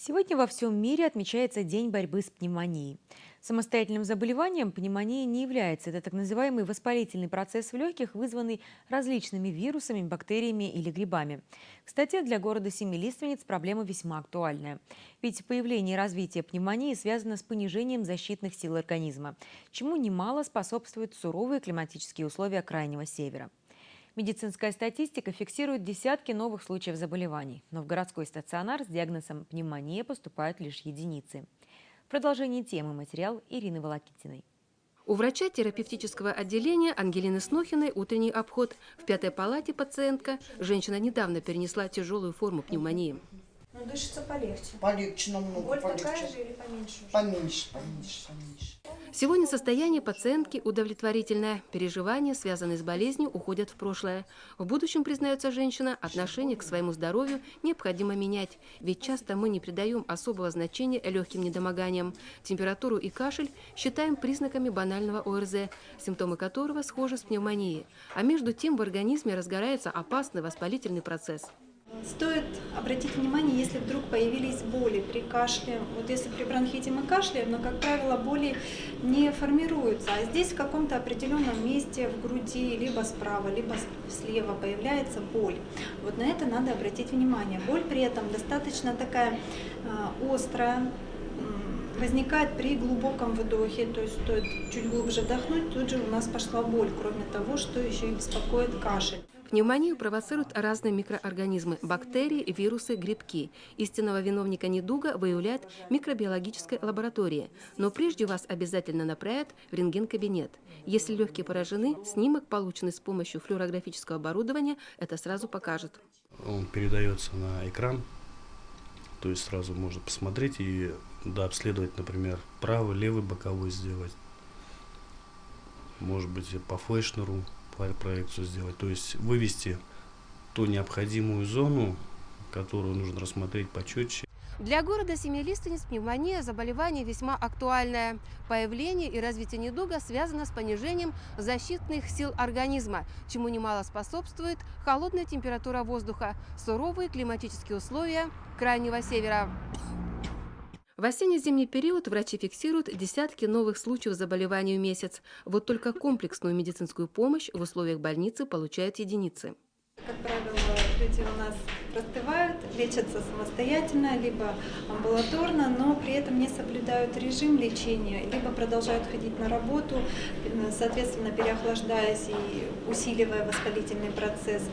Сегодня во всем мире отмечается День борьбы с пневмонией. Самостоятельным заболеванием пневмония не является. Это так называемый воспалительный процесс в легких, вызванный различными вирусами, бактериями или грибами. Кстати, для города Семилиственниц проблема весьма актуальная. Ведь появление и развитие пневмонии связано с понижением защитных сил организма, чему немало способствуют суровые климатические условия Крайнего Севера. Медицинская статистика фиксирует десятки новых случаев заболеваний, но в городской стационар с диагнозом пневмония поступают лишь единицы. В продолжении темы материал Ирины Волокитиной. У врача терапевтического отделения Ангелины Снохиной утренний обход. В пятой палате пациентка. Женщина недавно перенесла тяжелую форму пневмонии. Ну, дышится полегче. Полегче, намного Боль полегче. такая же или поменьше? Поменьше. Сегодня состояние пациентки удовлетворительное. Переживания, связанные с болезнью, уходят в прошлое. В будущем, признается женщина, отношение к своему здоровью необходимо менять. Ведь часто мы не придаем особого значения легким недомоганиям. Температуру и кашель считаем признаками банального ОРЗ, симптомы которого схожи с пневмонией. А между тем в организме разгорается опасный воспалительный процесс. Стоит обратить внимание, если вдруг появились боли при кашле. Вот если при бронхите мы кашляем, но, как правило, боли не формируются. А здесь в каком-то определенном месте в груди, либо справа, либо слева появляется боль. Вот на это надо обратить внимание. Боль при этом достаточно такая острая, возникает при глубоком вдохе, то есть стоит чуть глубже вдохнуть, тут же у нас пошла боль, кроме того, что еще и беспокоит кашель. Пневмонию провоцируют разные микроорганизмы – бактерии, вирусы, грибки. Истинного виновника недуга выявляет микробиологическая лаборатория. Но прежде вас обязательно направят в рентген-кабинет. Если легкие поражены, снимок, полученный с помощью флюорографического оборудования, это сразу покажет. Он передается на экран, то есть сразу можно посмотреть и обследовать, например, правый, левый, боковой сделать. Может быть, по флешнеру проекцию сделать, то есть вывести ту необходимую зону, которую нужно рассмотреть почетче. Для города Семилиственниц пневмония – заболевание весьма актуальное. Появление и развитие недуга связано с понижением защитных сил организма, чему немало способствует холодная температура воздуха, суровые климатические условия Крайнего Севера. В осенне-зимний период врачи фиксируют десятки новых случаев заболеваний в месяц. Вот только комплексную медицинскую помощь в условиях больницы получают единицы. Как правило, люди у нас простывают, лечатся самостоятельно, либо амбулаторно, но при этом не соблюдают режим лечения, либо продолжают ходить на работу, соответственно, переохлаждаясь и усиливая воспалительный процесс,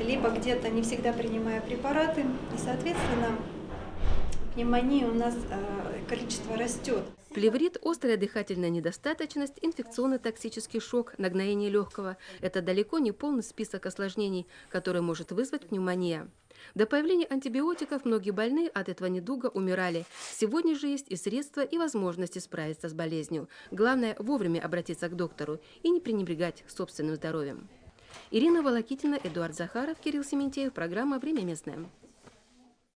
либо где-то не всегда принимая препараты, и, соответственно, пневмонии у нас количество растет. Плеврит, острая дыхательная недостаточность, инфекционно-токсический шок, нагноение легкого – это далеко не полный список осложнений, который может вызвать пневмония. До появления антибиотиков многие больные от этого недуга умирали. Сегодня же есть и средства, и возможности справиться с болезнью. Главное – вовремя обратиться к доктору и не пренебрегать собственным здоровьем. Ирина Волокитина, Эдуард Захаров, Кирилл Сементьев. Программа «Время местное».